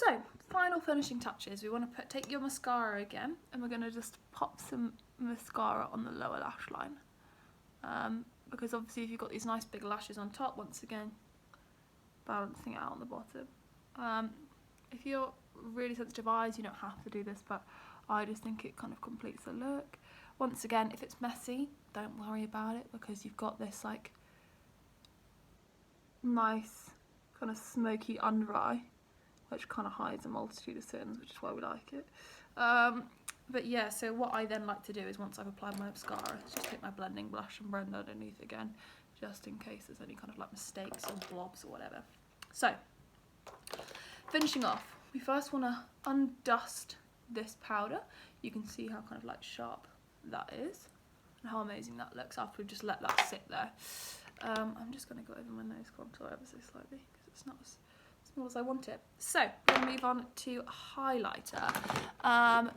So, final finishing touches. We want to take your mascara again, and we're going to just pop some mascara on the lower lash line. Because obviously if you've got these nice big lashes on top, once again, balancing it out on the bottom. If you're really sensitive eyes, you don't have to do this, but I just think it kind of completes the look. Once again, if it's messy, don't worry about it, because you've got this like nice kind of smoky under eye, which kind of hides a multitude of sins, which is why we like it. But yeah, so what I then like to do is, once I've applied my mascara, just take my blending brush and blend underneath again, just in case there's any kind of like mistakes or blobs or whatever. So, finishing off, we first want to undust this powder. You can see how kind of like sharp that is and how amazing that looks after we've just let that sit there. I'm just going to go over my nose contour ever so slightly because it's not as small as I want it. So we're going to move on to highlighter.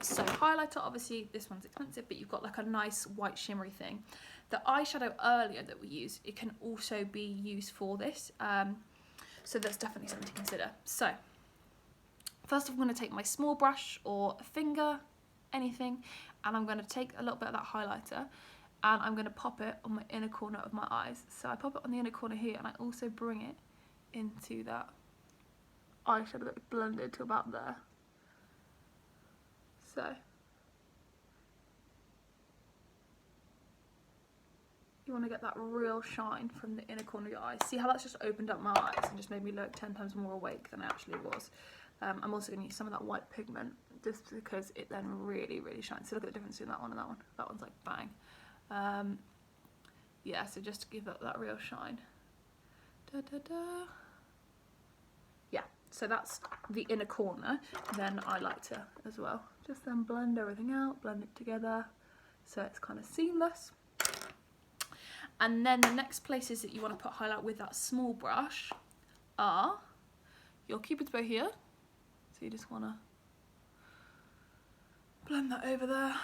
So highlighter, obviously this one's expensive, but you've got like a nice white shimmery thing. The eyeshadow earlier that we used, it can also be used for this. So that's definitely something to consider. So first I'm going to take my small brush or a finger, anything, and I'm going to take a little bit of that highlighter and I'm going to pop it on my inner corner of my eyes. So I pop it on the inner corner here, and I also bring it into that eyeshadow that's blended to about there. So you want to get that real shine from the inner corner of your eyes. See how that's just opened up my eyes and just made me look 10 times more awake than I actually was. I'm also going to use some of that white pigment just because it then really, really shines. So look at the difference between that one and that one. That one's like bang. Yeah, so just to give it that real shine. Da, da, da. Yeah, so that's the inner corner. Then I like to, as well, just then blend everything out, blend it together so it's kind of seamless. And then the next places that you want to put highlight with that small brush are your Cupid's bow here. So you just want to blend that over there.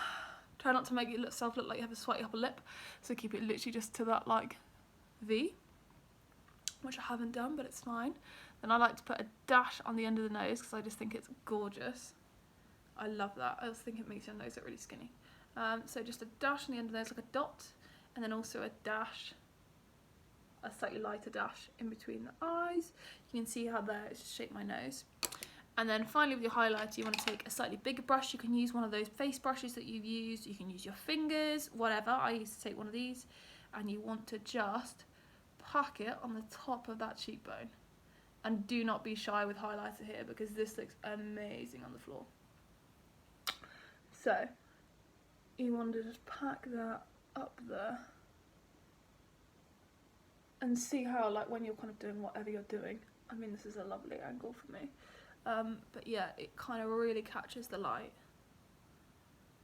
Try not to make yourself look like you have a sweaty upper lip. So keep it literally just to that like V, which I haven't done, but it's fine. Then I like to put a dash on the end of the nose because I just think it's gorgeous. I love that. I also think it makes your nose look really skinny. So just a dash on the end of the nose, like a dot, and then also a dash, a slightly lighter dash in between the eyes. You can see how there it's just shaped my nose. And then finally with your highlighter, you want to take a slightly bigger brush. You can use one of those face brushes that you've used. You can use your fingers, whatever. I used to take one of these, and you want to just pack it on the top of that cheekbone. And do not be shy with highlighter here because this looks amazing on the floor. So you want to just pack that up there and see how, like, when you're kind of doing whatever you're doing, I mean, this is a lovely angle for me, but yeah, it kind of really catches the light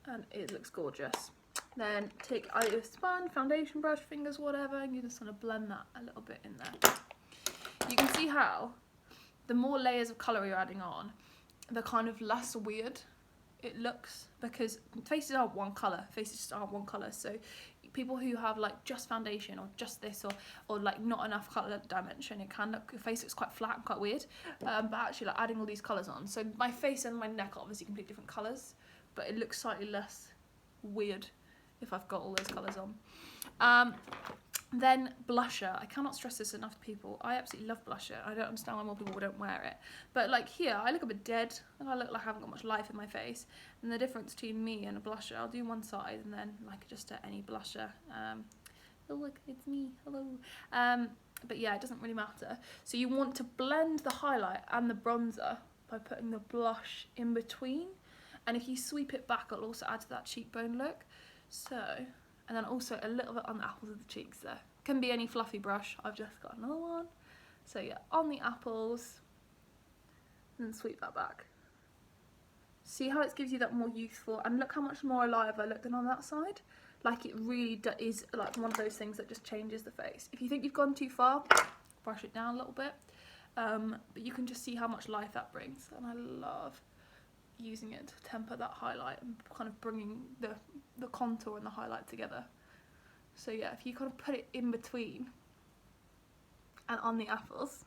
and it looks gorgeous. Then take either a sponge, foundation brush, fingers, whatever, and you just want to blend that a little bit in there. You can see how the more layers of colour you're adding on, the kind of less weird it looks, because faces aren't one colour, faces just aren't one colour. So people who have like just foundation or just this or like not enough colour dimension, it can look, your face looks quite flat and quite weird, but actually like adding all these colours on, so my face and my neck are obviously completely different colours, but it looks slightly less weird if I've got all those colours on. Then blusher. I cannot stress this enough to people. I absolutely love blusher. I don't understand why more people don't wear it. But like here, I look a bit dead. I look like I haven't got much life in my face. And the difference between me and a blusher, I'll do one side and then like just any blusher. Oh look, it's me. Hello. But yeah, it doesn't really matter. So you want to blend the highlight and the bronzer by putting the blush in between. And if you sweep it back, it'll also add to that cheekbone look. So, and then also a little bit on the apples of the cheeks there. Can be any fluffy brush. I've just got another one. So yeah, on the apples, and then sweep that back. See how it gives you that more youthful, and look how much more alive I look than on that side. Like it really is like one of those things that just changes the face. If you think you've gone too far, brush it down a little bit. But you can just see how much life that brings, and I love using it to temper that highlight and kind of bringing the contour and the highlight together. So yeah, if you kind of put it in between and on the apples,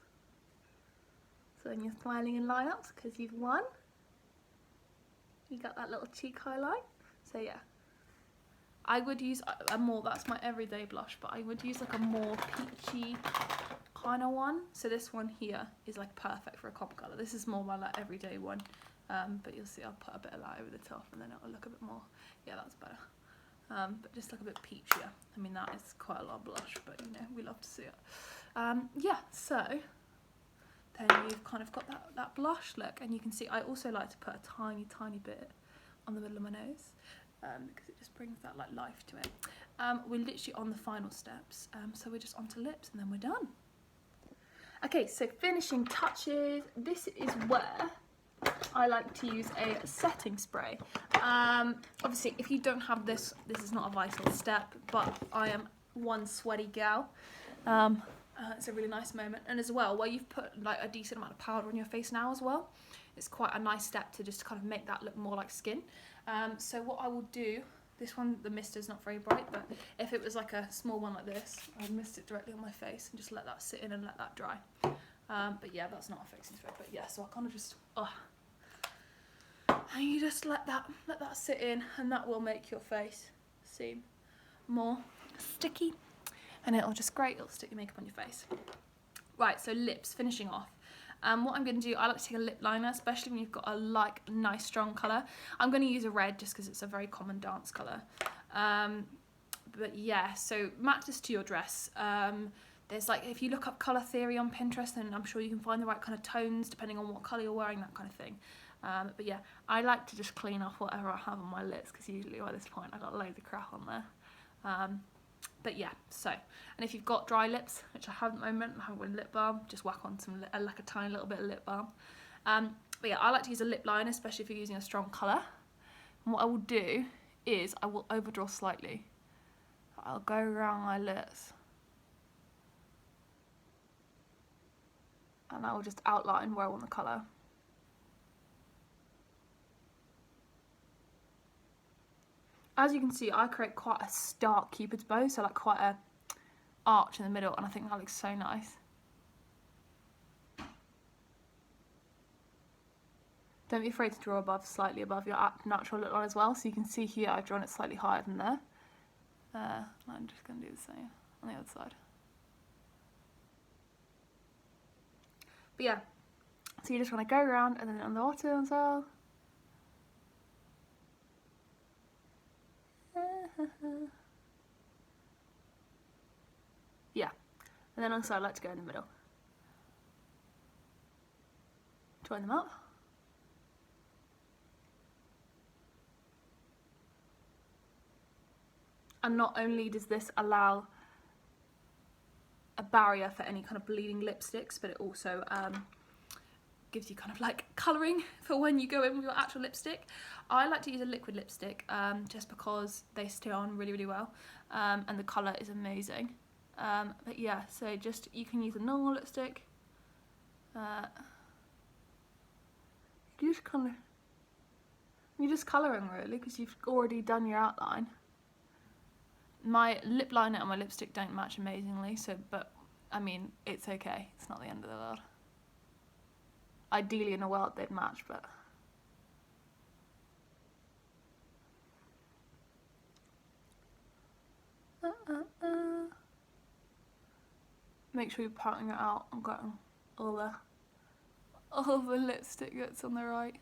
So when you're smiling in lineups because you've won, you got that little cheek highlight. So yeah, I would use a more, that's my everyday blush, but I would use like a more peachy kind of one. So this one here is like perfect for a copper colour. This is more my like everyday one, but you'll see I'll put a bit of that over the top and then it'll look a bit more, yeah, that's better. But just like a bit peachier. I mean, that is quite a lot of blush, but you know, we love to see it. Yeah, so then you've kind of got that blush look, and you can see I also like to put a tiny bit on the middle of my nose, because it just brings that like life to it. We're literally on the final steps, so we're just onto lips and then we're done. Okay, so finishing touches. This is where I like to use a setting spray. Obviously, if you don't have this, this is not a vital step, but I am one sweaty gal. It's a really nice moment, and as well, where you've put like a decent amount of powder on your face now as well, it's quite a nice step to just kind of make that look more like skin. So what I will do, this one, the mist is not very bright, but if it was like a small one like this, I'd mist it directly on my face and just let that sit in and let that dry. But yeah, that's not a fixing spray, but yeah, so I kind of just, and you just let that sit in, and that will make your face seem more sticky, and it'll just great, it'll stick your makeup on your face. Right, so lips, finishing off. What I'm going to do, I like to take a lip liner, especially when you've got a like nice strong colour. I'm going to use a red just because it's a very common dance colour. But yeah, so match this to your dress. There's like, if you look up colour theory on Pinterest, then I'm sure you can find the right kind of tones depending on what colour you're wearing, that kind of thing. But yeah, I like to just clean off whatever I have on my lips, because usually by this point I've got loads of crap on there. But yeah, so, and if you've got dry lips, which I have at the moment, I haven't got lip balm, just whack on some, like a tiny little bit of lip balm. But yeah, I like to use a lip liner, especially if you're using a strong colour. And what I will do is I will overdraw slightly. I'll go around my lips. And I will just outline where I want the colour. As you can see, I create quite a stark cupid's bow, so like quite a arch in the middle, and I think that looks so nice. Don't be afraid to draw slightly above your natural lip line as well. So you can see here I've drawn it slightly higher than there. I'm just going to do the same on the other side. But yeah, so you just want to go around and then on the bottom as well. Yeah, and then on the side I like to go in the middle. Join them up. And not only does this allow a barrier for any kind of bleeding lipsticks, but it also gives you kind of like colouring for when you go in with your actual lipstick. I like to use a liquid lipstick just because they stay on really, really well, and the colour is amazing. But yeah, so just, you can use a normal lipstick. You just kind of, you're just colouring really, because you've already done your outline. My lip liner and my lipstick don't match amazingly, so, but I mean, it's okay. It's not the end of the world. Ideally in a world they'd match, but make sure you're patting it out and getting all the lipstick that's on the right.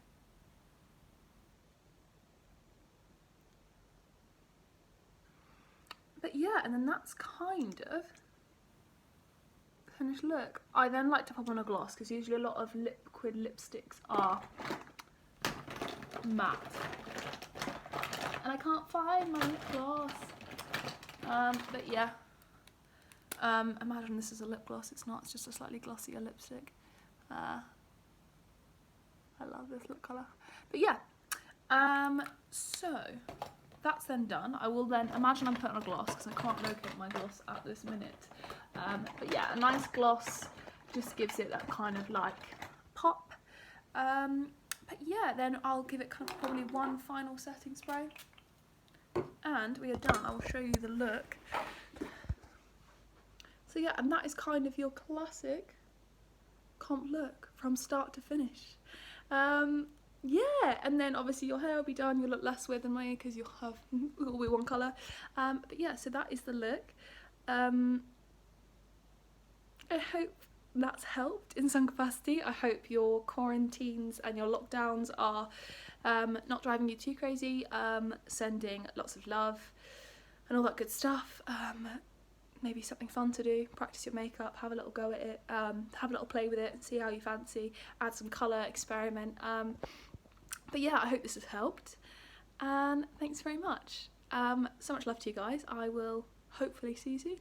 But yeah, and then that's kind of the finished look. I then like to pop on a gloss, because usually a lot of liquid lipsticks are matte. And I can't find my lip gloss. But yeah, imagine this is a lip gloss. It's not, it's just a slightly glossier lipstick. I love this lip colour. But yeah, so that's then done. I will then, imagine I'm putting on a gloss, because I can't locate my gloss at this minute. But yeah, a nice gloss just gives it that kind of like pop. But yeah, then I'll give it kind of probably one final setting spray. And we are done. I will show you the look. So yeah, and that is kind of your classic comp look from start to finish. Yeah, and then obviously your hair will be done, you'll look less weird than me because you'll have it'll be one colour. But yeah, so that is the look. I hope that's helped in some capacity. I hope your quarantines and your lockdowns are not driving you too crazy, sending lots of love and all that good stuff. Maybe something fun to do, practice your makeup, have a little go at it, have a little play with it and see how you fancy, add some colour, experiment. But yeah, I hope this has helped, and thanks very much. So much love to you guys. I will hopefully see you soon.